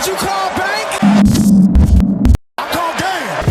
Did you call bank? I call game.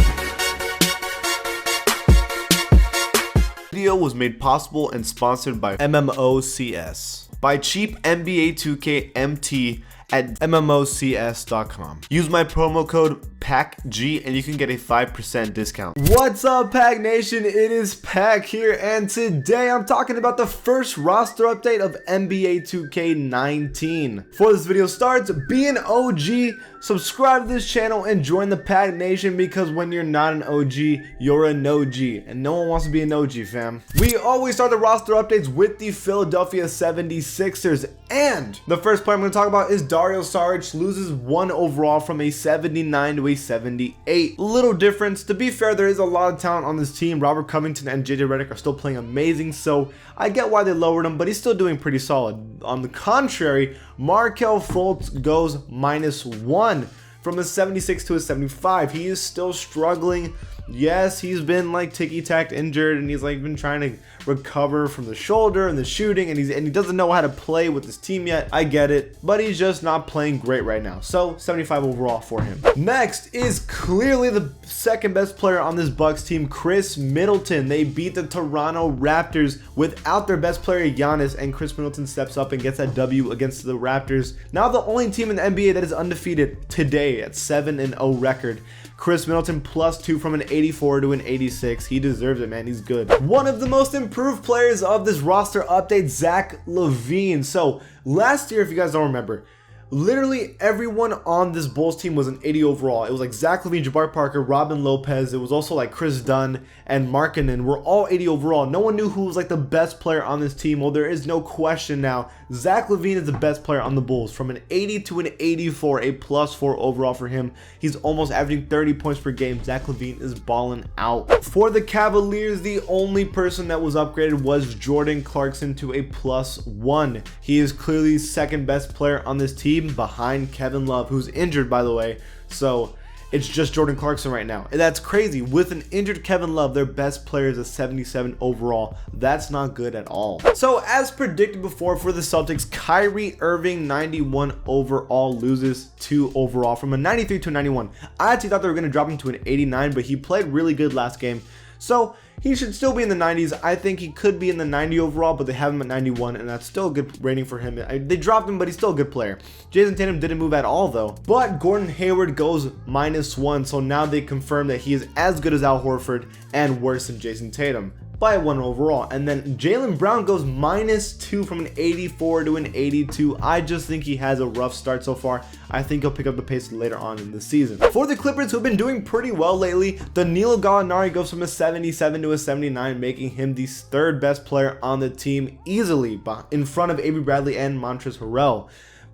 Video was made possible and sponsored by MMOCS. Buy cheap NBA 2K MT at MMOCS.com. Use my promo code PACG and you can get a 5% discount. What's up, Pack Nation? It is Pack here, and today I'm talking about the first roster update of NBA 2K19. Before this video starts, be an OG, subscribe to this channel, and join the Pack Nation, because when you're not an OG, you're an OG, and no one wants to be an OG, fam. We always start the roster updates with the Philadelphia 76ers, and the first player I'm going to talk about is Dario Saric. Loses 1 overall from a 79 to a 78. Little difference. To be fair, there is a lot of talent on this team. Robert Covington and JJ Redick are still playing amazing, so I get why they lowered him, but he's still doing pretty solid. On the contrary, Markelle Fultz goes -1 from a 76 to a 75. He is still struggling. Yes, he's been like ticky-tacked injured, and he's like been trying to recover from the shoulder and the shooting, and he doesn't know how to play with his team yet. I get it, but he's just not playing great right now. So 75 overall for him. Next is clearly the second best player on this Bucks team, Khris Middleton. They beat the Toronto Raptors without their best player Giannis, and Khris Middleton steps up and gets that W against the Raptors. Now the only team in the NBA that is undefeated today at 7-0 record. Khris Middleton +2 from an 84 to an 86. He deserves it, man. He's good. One of the most improved players of this roster update, Zach LaVine. So last year, if you guys don't remember, literally everyone on this Bulls team was an 80 overall. It was like Zach LaVine, Jabari Parker, Robin Lopez. It was also like Chris Dunn and Markkanen were all 80 overall. No one knew who was like the best player on this team. Well, there is no question now. Zach LaVine is the best player on the Bulls. From an 80 to an 84, a +4 overall for him. He's almost averaging 30 points per game. Zach LaVine is balling out. For the Cavaliers, the only person that was upgraded was Jordan Clarkson to a +1. He is clearly second best player on this team, behind Kevin Love, who's injured, by the way. So it's just Jordan Clarkson right now, and that's crazy. With an injured Kevin Love, their best player is a 77 overall. That's not good at all. So as predicted before for the Celtics, Kyrie Irving 91 overall loses 2 overall from a 93 to a 91. I actually thought they were going to drop him to an 89, but he played really good last game, so he should still be in the 90s. I think he could be in the 90 overall, but they have him at 91, and that's still a good rating for him. They dropped him, but he's still a good player. Jason Tatum didn't move at all, though. But Gordon Hayward goes -1, so now they confirm that he is as good as Al Horford and worse than Jason Tatum by 1 overall. And then Jaylen Brown goes -2 from an 84 to an 82. I just think he has a rough start so far. I think he'll pick up the pace later on in the season. For the Clippers, who've been doing pretty well lately, Danilo Gallinari goes from a 77 to a 79, making him the third best player on the team easily, in front of Avery Bradley and Montrezl Harrell.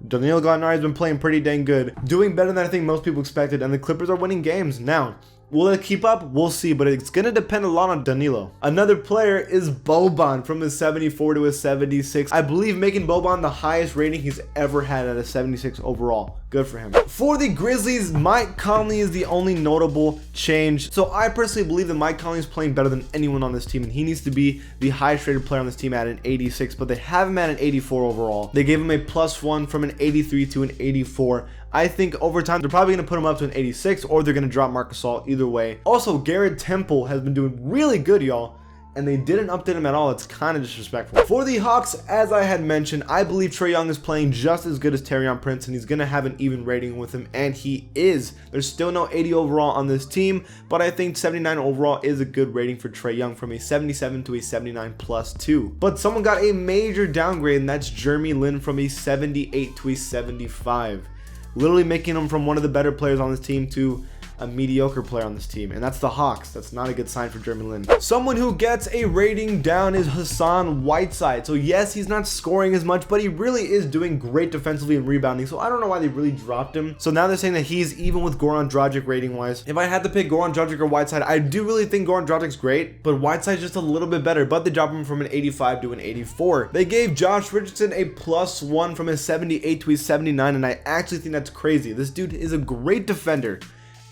Danilo Gallinari has been playing pretty dang good, doing better than I think most people expected, and the Clippers are winning games. Now, will it keep up? We'll see, but it's going to depend a lot on Danilo. Another player is Boban from a 74 to a 76. I believe making Boban the highest rating he's ever had at a 76 overall. Good for him. For the Grizzlies, Mike Conley is the only notable change. So I personally believe that Mike Conley is playing better than anyone on this team, and he needs to be the highest rated player on this team at an 86, but they have him at an 84 overall. They gave him a +1 from an 83 to an 84. I think over time, they're probably going to put him up to an 86, or they're going to drop Marc Gasol, either way. Also, Garrett Temple has been doing really good, y'all, and they didn't update him at all. It's kind of disrespectful. For the Hawks, as I had mentioned, I believe Trey Young is playing just as good as Taurean Prince, and he's going to have an even rating with him, and he is. There's still no 80 overall on this team, but I think 79 overall is a good rating for Trey Young, from a 77 to a 79 +2. But someone got a major downgrade, and that's Jeremy Lin from a 78 to a 75. Literally making him from one of the better players on this team to a mediocre player on this team, and that's the Hawks. That's not a good sign for Jeremy Lin. Someone who gets a rating down is Hassan Whiteside. So yes, he's not scoring as much, but he really is doing great defensively and rebounding, so I don't know why they really dropped him. So now they're saying that he's even with Goran Dragic rating wise. If I had to pick Goran Dragic or Whiteside, I do really think Goran Dragic's great, but Whiteside's just a little bit better, but they dropped him from an 85 to an 84. They gave Josh Richardson a +1 from a 78 to a 79, and I actually think that's crazy. This dude is a great defender.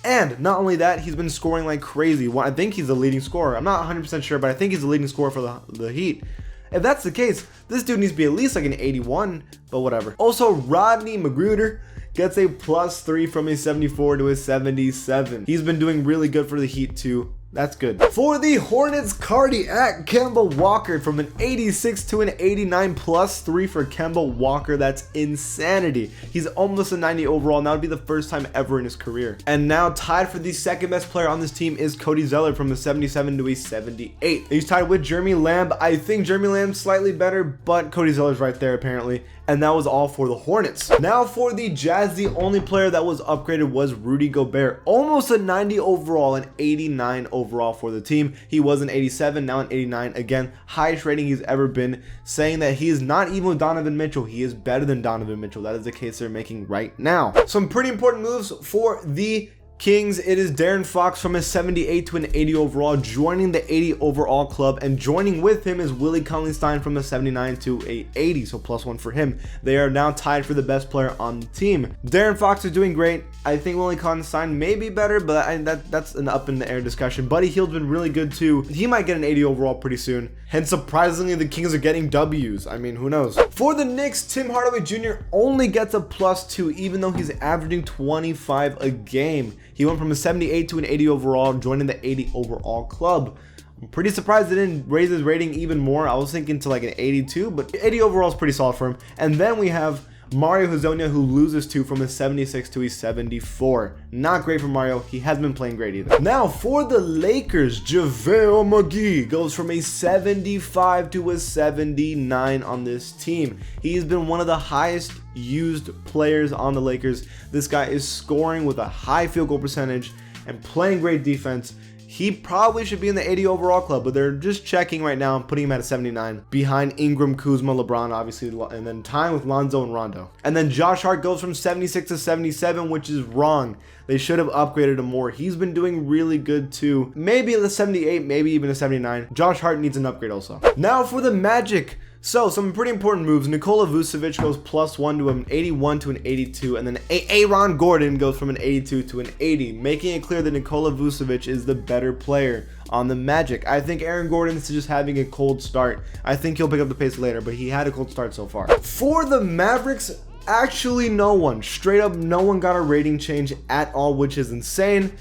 And not only that, he's been scoring like crazy. Well, I think he's the leading scorer. I'm not 100% sure, but I think he's the leading scorer for the Heat. If that's the case, this dude needs to be at least like an 81, but whatever. Also, Rodney McGruder gets a +3 from a 74 to a 77. He's been doing really good for the Heat too. That's good. For the Hornets, cardiac Kemba Walker from an 86 to an 89, +3 for Kemba Walker. That's insanity. He's almost a 90 overall, and that would be the first time ever in his career. And now tied for the second best player on this team is Cody Zeller from a 77 to a 78. He's tied with Jeremy Lamb. I think Jeremy Lamb's slightly better, but Cody Zeller's right there apparently. And that was all for the Hornets. Now for the Jazz, the only player that was upgraded was Rudy Gobert. Almost a 90 overall, an 89 overall for the team. He was an 87, now an 89. Again, highest rating he's ever been, saying that he is not even with Donovan Mitchell. He is better than Donovan Mitchell. That is the case they're making right now. Some pretty important moves for the Kings. It is De'Aaron Fox from a 78 to an 80 overall, joining the 80 overall club, and joining with him is Willie Cauley-Stein from a 79 to a 80, so +1 for him. They are now tied for the best player on the team. De'Aaron Fox is doing great. I think Willie Cauley-Stein may be better, but that's an up in the air discussion. Buddy Hield's been really good too. He might get an 80 overall pretty soon. Hence, surprisingly, the Kings are getting W's. I mean, who knows? For the Knicks, Tim Hardaway Jr. only gets a +2, even though he's averaging 25 a game. He went from a 78 to an 80 overall, joining the 80 overall club. I'm pretty surprised they didn't raise his rating even more. I was thinking to like an 82, but 80 overall is pretty solid for him. And then we have Mario Hezonja, who loses to from a 76 to a 74. Not great for Mario. He hasn't been playing great either. Now for the Lakers, JaVale McGee goes from a 75 to a 79 on this team. He's been one of the highest used players on the Lakers. This guy is scoring with a high field goal percentage and playing great defense. He probably should be in the 80 overall club, but they're just checking right now and putting him at a 79 behind Ingram, Kuzma, LeBron, obviously, and then tying with Lonzo and Rondo. And then Josh Hart goes from 76 to 77, which is wrong. They should have upgraded him more. He's been doing really good too. Maybe a 78, maybe even a 79. Josh Hart needs an upgrade also. Now for the Magic. So, some pretty important moves. Nikola Vucevic goes +1 to an 81 to an 82, and then Aaron Gordon goes from an 82 to an 80, making it clear that Nikola Vucevic is the better player on the Magic. I think Aaron Gordon is just having a cold start. I think he'll pick up the pace later, but he had a cold start so far. For the Mavericks, actually no one. Straight up, no one got a rating change at all, which is insane.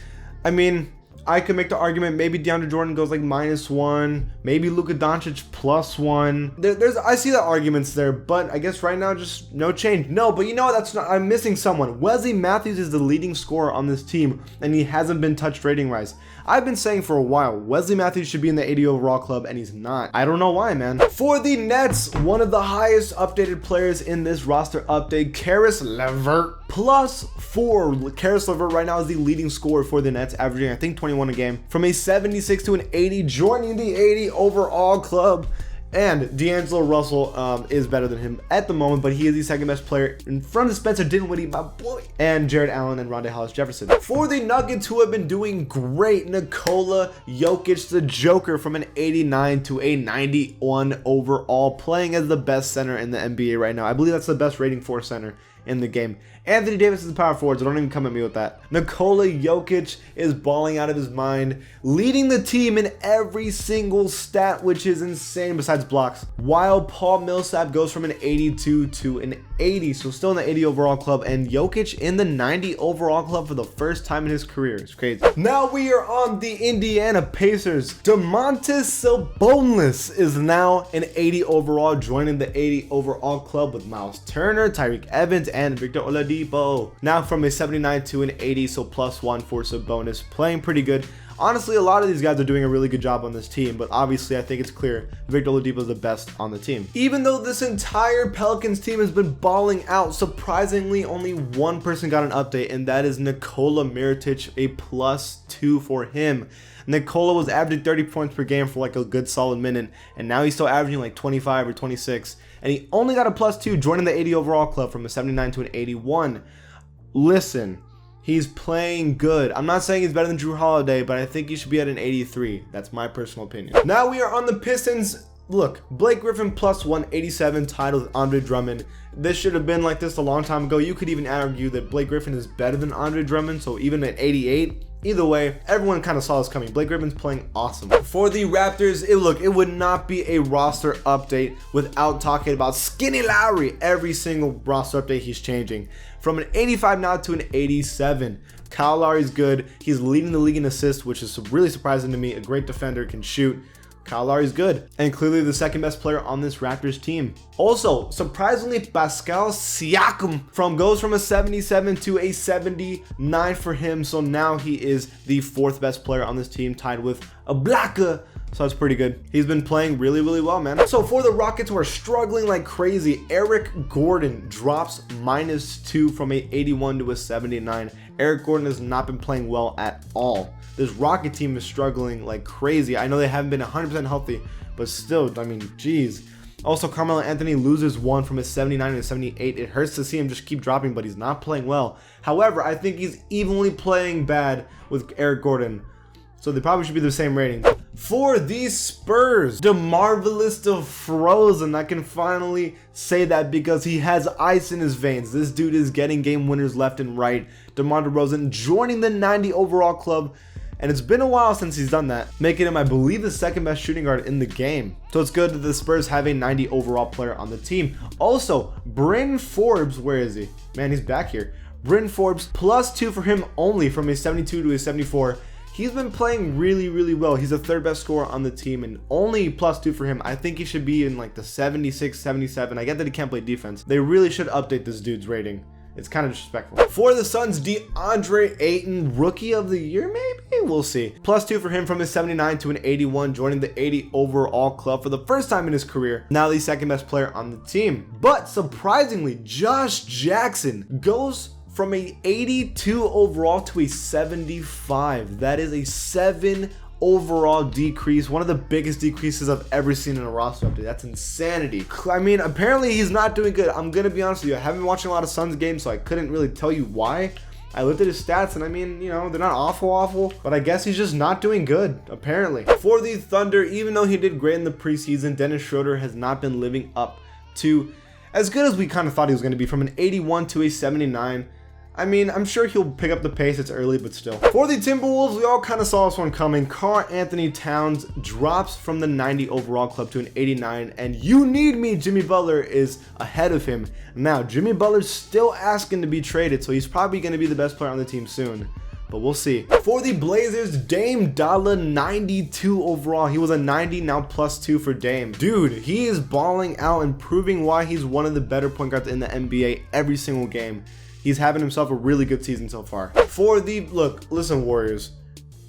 I mean, I could make the argument maybe DeAndre Jordan goes like -1, maybe Luka Doncic +1. I see the arguments there, but I guess right now just no change. No, but you know what? That's not. I'm missing someone. Wesley Matthews is the leading scorer on this team, and he hasn't been touched rating wise. I've been saying for a while Wesley Matthews should be in the 80 overall club, and he's not. I don't know why, man. For the Nets, one of the highest updated players in this roster update, Caris LeVert, +4. Caris LeVert right now is the leading scorer for the Nets, averaging I think 21 a game, from a 76 to an 80, joining the 80 overall club. And D'Angelo Russell is better than him at the moment, but he is the second best player in front of Spencer Dinwiddie, my boy, and Jared Allen and Rondae Hollis-Jefferson. For the Nuggets, who have been doing great, Nikola Jokic, the Joker, from an 89 to a 91 overall, playing as the best center in the NBA right now. I believe that's the best rating for center in the game. Anthony Davis is the power forward, so don't even come at me with that. Nikola Jokic is balling out of his mind, leading the team in every single stat, which is insane besides blocks. While Paul Millsap goes from an 82 to an 80, so still in the 80 overall club, and Jokic in the 90 overall club for the first time in his career. It's crazy. Now we are on the Indiana Pacers. Domantas Sabonis is now an 80 overall, joining the 80 overall club with Miles Turner, Tyreek Evans, and Victor Oladipo. Now from a 79 to an 80, so +1 for Sabonis, playing pretty good. Honestly, a lot of these guys are doing a really good job on this team, but obviously I think it's clear Victor Oladipo is the best on the team. Even though this entire Pelicans team has been balling out, surprisingly only one person got an update, and that is Nikola Mirotic, a +2 for him. Nikola was averaging 30 points per game for like a good solid minute, and now he's still averaging like 25 or 26, and he only got a +2, joining the 80 overall club from a 79 to an 81. Listen, he's playing good. I'm not saying he's better than Drew Holiday, but I think he should be at an 83. That's my personal opinion. Now we are on the Pistons. Look, Blake Griffin +187, tied with Andre Drummond. This should have been like this a long time ago. You could even argue that Blake Griffin is better than Andre Drummond, so even at 88, either way, everyone kind of saw this coming. Blake Griffin's playing awesome. For the Raptors, it would not be a roster update without talking about Skinny Lowry. Every single roster update he's changing. From an 85 now to an 87. Kyle Lowry's good. He's leading the league in assists, which is really surprising to me. A great defender, can shoot. Kyle Lowry's good, and clearly the second best player on this Raptors team. Also, surprisingly, Pascal Siakam goes from a 77 to a 79 for him, so now he is the fourth best player on this team, tied with a Blaka. So that's pretty good. He's been playing really, really well, man. So for the Rockets, who are struggling like crazy, Eric Gordon drops -2 from a 81 to a 79. Eric Gordon has not been playing well at all. This Rocket team is struggling like crazy. I know they haven't been 100% healthy, but still, I mean, geez. Also, Carmelo Anthony loses 1 from his 79 to 78. It hurts to see him just keep dropping, but he's not playing well. However, I think he's evenly playing bad with Eric Gordon. So they probably should be the same rating. For these Spurs, DeMar DeRozan, I can finally say that because he has ice in his veins. This dude is getting game winners left and right. DeMar DeRozan joining the 90 overall club. And it's been a while since he's done that, making him, I believe, the second best shooting guard in the game. So it's good that the Spurs have a 90 overall player on the team. Also, Bryn Forbes, where is he? Man, he's back here. Bryn Forbes, +2 for him only from a 72 to a 74. He's been playing really, really well. He's the third best scorer on the team and only +2 for him. I think he should be in like the 76, 77. I get that he can't play defense. They really should update this dude's rating. It's kind of disrespectful. For the Suns, DeAndre Ayton, Rookie of the Year, maybe? We'll see. +2 for him from his 79 to an 81, joining the 80 overall club for the first time in his career. Now the second best player on the team. But surprisingly, Josh Jackson goes from a 82 overall to a 75. That is a 7 overall decrease, one of the biggest decreases I've ever seen in a roster update. That's insanity. I mean, apparently he's not doing good. I'm gonna be honest with you, I haven't been watching a lot of Suns games, so I couldn't really tell you why. I looked at his stats and I mean, you know, they're not awful, but I guess he's just not doing good, apparently. For the Thunder, even though he did great in the preseason, Dennis Schroder has not been living up to as good as we kind of thought he was gonna be, from an 81 to a 79. I mean, I'm sure he'll pick up the pace. It's early, but still. For the Timberwolves, we all kind of saw this one coming. Karl Anthony Towns drops from the 90 overall club to an 89, and you need me, Jimmy Butler is ahead of him. Now, Jimmy Butler's still asking to be traded, so he's probably going to be the best player on the team soon. But we'll see. For the Blazers, Dame Dalla, 92 overall. He was a 90, now +2 for Dame. Dude, he is balling out and proving why he's one of the better point guards in the NBA every single game. He's having himself a really good season so far. For the, listen Warriors,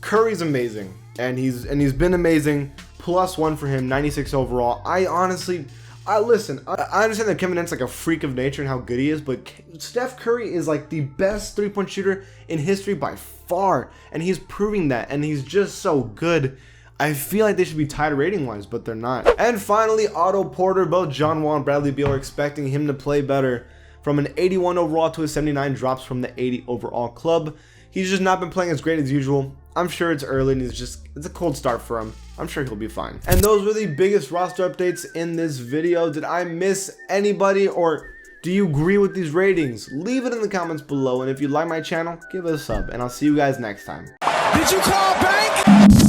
Curry's amazing, and he's been amazing. +1 for him, 96 overall. I understand that Kevin Durant's like a freak of nature and how good he is, but Steph Curry is like the best three-point shooter in history by far, and he's proving that, and he's just so good. I feel like they should be tied rating-wise, but they're not. And finally, Otto Porter. Both John Wall and Bradley Beal are expecting him to play better. From an 81 overall to a 79, drops from the 80 overall club. He's just not been playing as great as usual. I'm sure it's early and it's a cold start for him. I'm sure he'll be fine. And those were the biggest roster updates in this video. Did I miss anybody, or do you agree with these ratings? Leave it in the comments below, and if you like my channel, give it a sub, and I'll see you guys next time. Did you call bank?